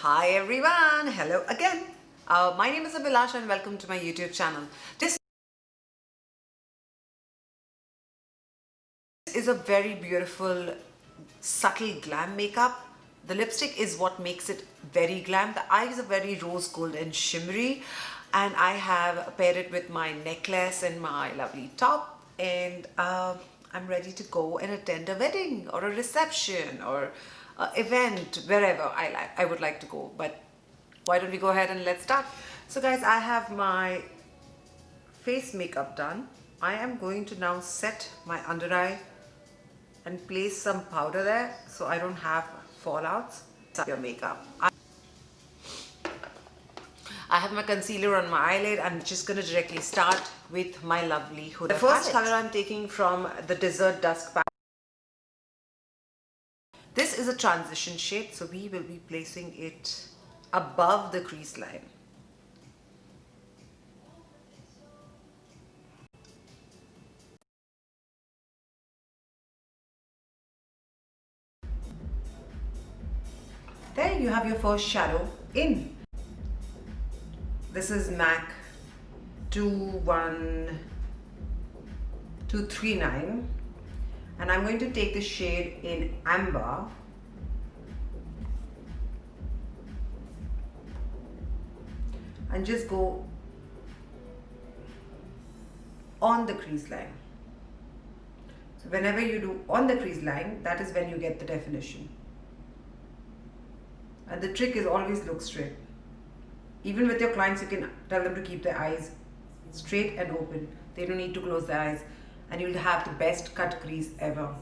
Hi everyone, hello again. My name is Abhilasha and welcome to my YouTube channel. This is a very beautiful, subtle glam makeup. The lipstick is what makes it very glam. The eyes are very rose gold and shimmery, and I have paired it with my necklace and my lovely top, and I'm ready to go and attend a wedding or a reception or an event wherever I would like to go. But why don't we go ahead and let's start. So guys, I have my face makeup done. I am going to now set my under eye and place some powder there so I don't have fallouts. Your makeup. I have my concealer on my eyelid. I'm just going to directly start with my lovely Huda. The first color I'm taking from the Desert Dusk palette. This is a transition shade, so we will be placing it above the crease line. There you have your first shadow in. This is MAC 21239, and I'm going to take the shade in Amber and just go on the crease line. So whenever you do on the crease line, that is when you get the definition. And the trick is always look straight. Even with your clients, you can tell them to keep their eyes straight and open. They don't need to close their eyes, and you'll have the best cut crease ever.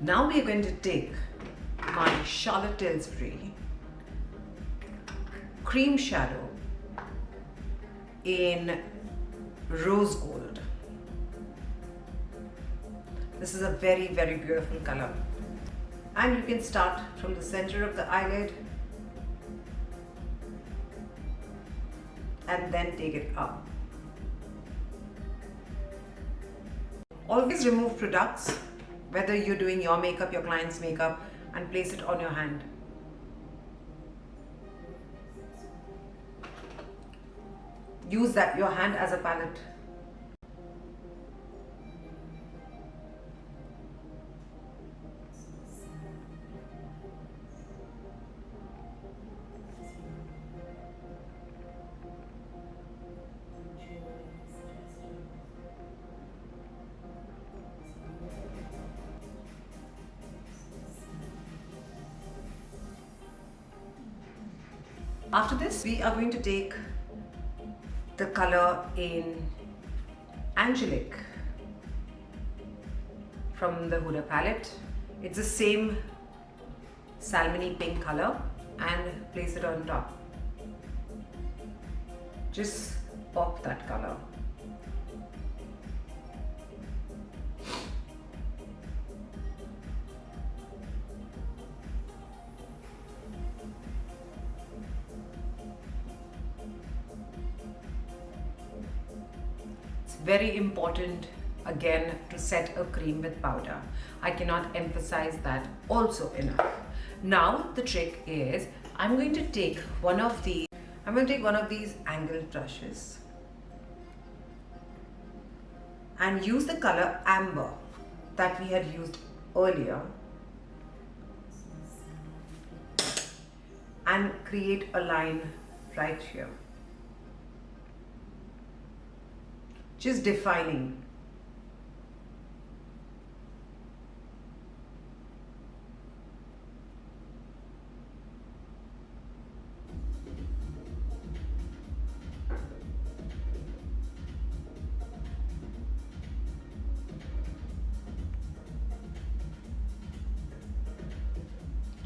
Now we are going to take my Charlotte Tilsbury cream shadow in rose gold. This is a very, very beautiful color. And you can start from the center of the eyelid and then take it up. Always remove products, whether you're doing your makeup, your client's makeup, and place it on your hand. Use your hand as a palette. After this, we are going to take the color in Angelic from the Huda palette. It's the same salmony pink color, and place it on top. Just pop that color. Very important again to set a cream with powder. I cannot emphasize that also enough. Now the trick is I'm going to take one of these angled brushes and use the color Amber that we had used earlier and create a line right here. Just defining.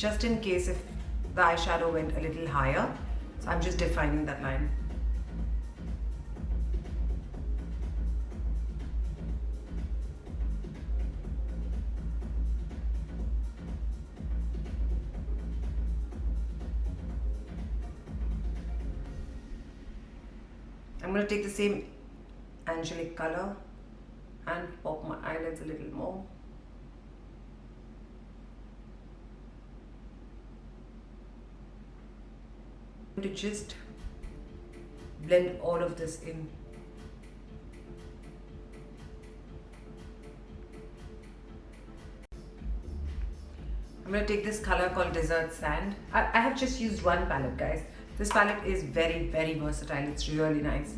just in case if the eyeshadow went a little higher. So I'm just defining that line. I'm going to take the same angelic color and pop my eyelids a little more. To just blend all of this in. I'm going to take this color called Desert Sand. I have just used one palette, guys. This palette is very, very versatile. It's really nice.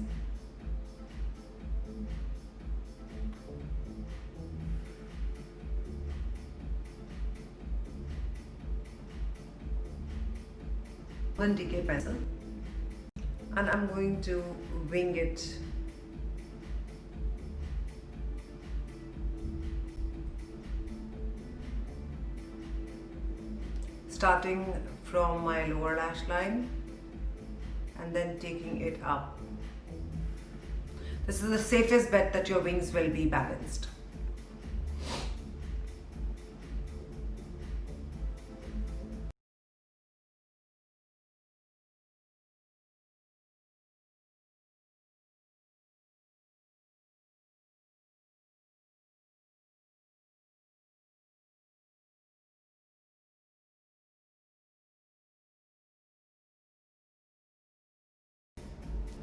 One Decay pencil, and I'm going to wing it. Starting from my lower lash line and then taking it up. This is the safest bet that your wings will be balanced.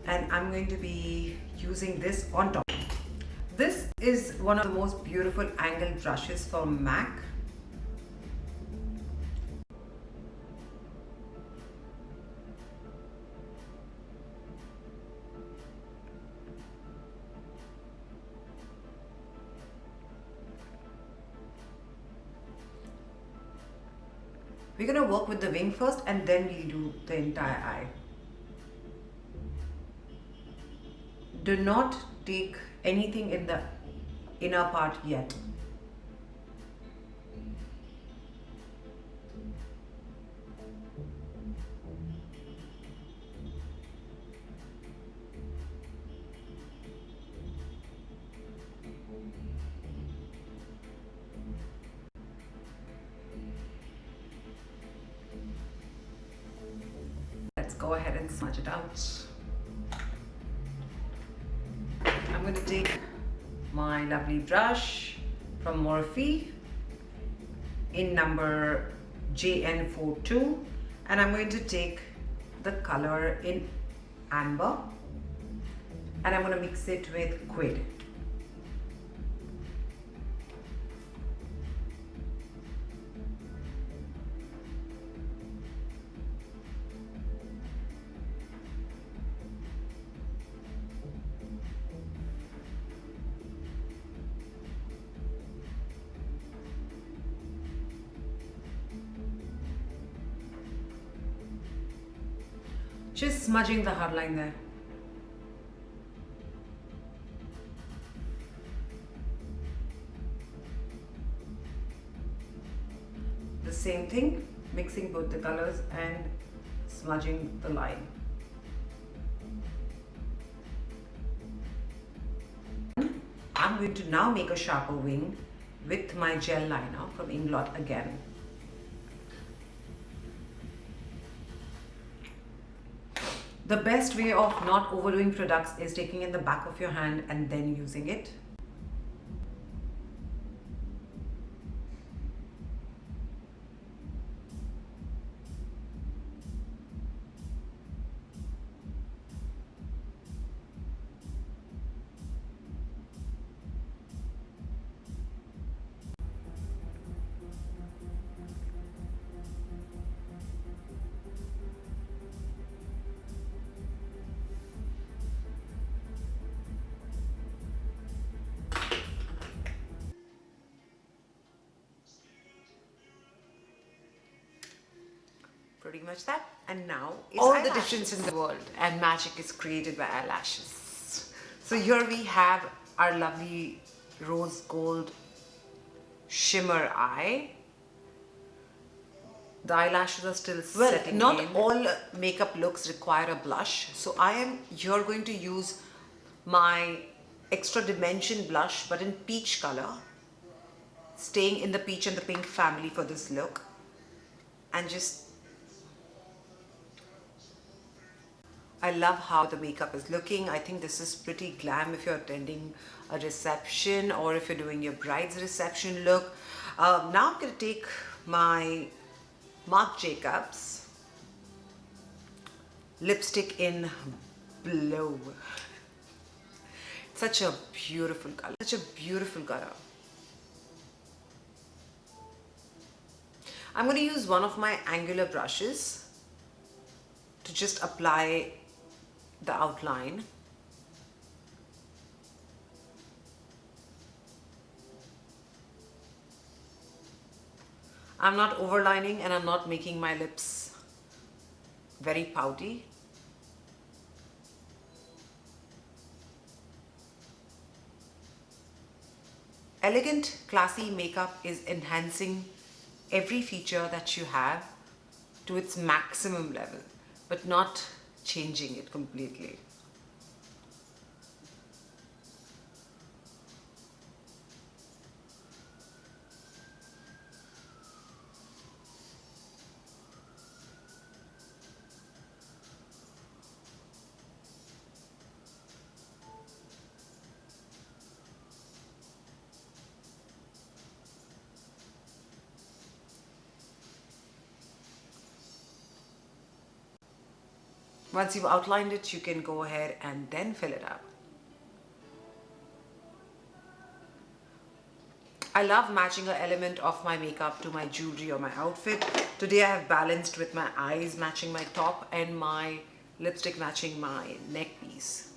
And I'm going to be using this on top. This is one of the most beautiful angled brushes from Mac. We're going to work with the wing first and then we'll do the entire eye. Do not take anything in the inner part yet. Let's go ahead and smudge it out. I'm going to take my lovely brush from Morphe in number JN42 and I'm going to take the color in Amber and I'm going to mix it with Quid. Just smudging the hard line there. The same thing, mixing both the colors and smudging the line. I'm going to now make a sharper wing with my gel liner from Inglot again. The best way of not overdoing products is taking in the back of your hand and then using it. Pretty much that. And now is all the difference in the world, and magic is created by eyelashes. So here we have our lovely rose gold shimmer eye. The eyelashes are still Well, setting not in. All makeup looks require a blush. So I am here going to use my extra dimension blush, but in peach color, staying in the peach and the pink family for this look. And just, I love how the makeup is looking. I think this is pretty glam if you're attending a reception or if you're doing your bride's reception look. Now I'm going to take my Marc Jacobs lipstick in Blow. Such a beautiful color. Such a beautiful color. I'm going to use one of my angular brushes to just apply the outline. I'm not overlining and I'm not making my lips very pouty. Elegant, classy makeup is enhancing every feature that you have to its maximum level, but not changing it completely. Once you've outlined it, you can go ahead and then fill it up. I love matching an element of my makeup to my jewelry or my outfit. Today I have balanced with my eyes matching my top and my lipstick matching my neck piece.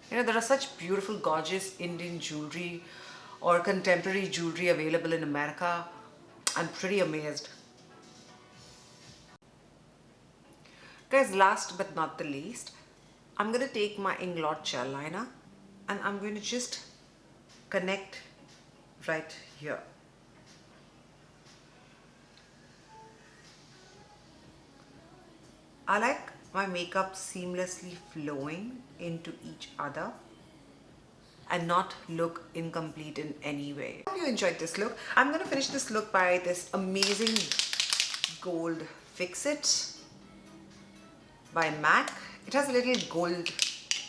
You know, there are such beautiful, gorgeous Indian jewelry or contemporary jewelry available in America. I'm pretty amazed. Guys, last but not the least, I'm going to take my Inglot gel liner and I'm going to just connect right here. I like my makeup seamlessly flowing into each other and not look incomplete in any way. I hope you enjoyed this look. I'm going to finish this look by this amazing gold Fix It by MAC. It has a little gold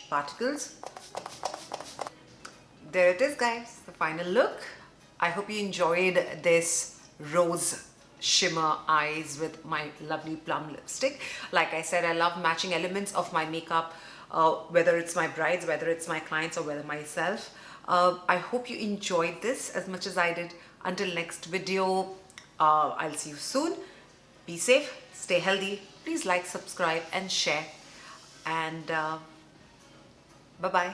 particles. There it is, guys, the final look. I hope you enjoyed this rose shimmer eyes with my lovely plum lipstick. Like I said, I love matching elements of my makeup, whether it's my brides, whether it's my clients, or whether myself. I hope you enjoyed this as much as I did. Until next video, I'll see you soon. Be safe, stay healthy. Please like, subscribe and share, and bye-bye.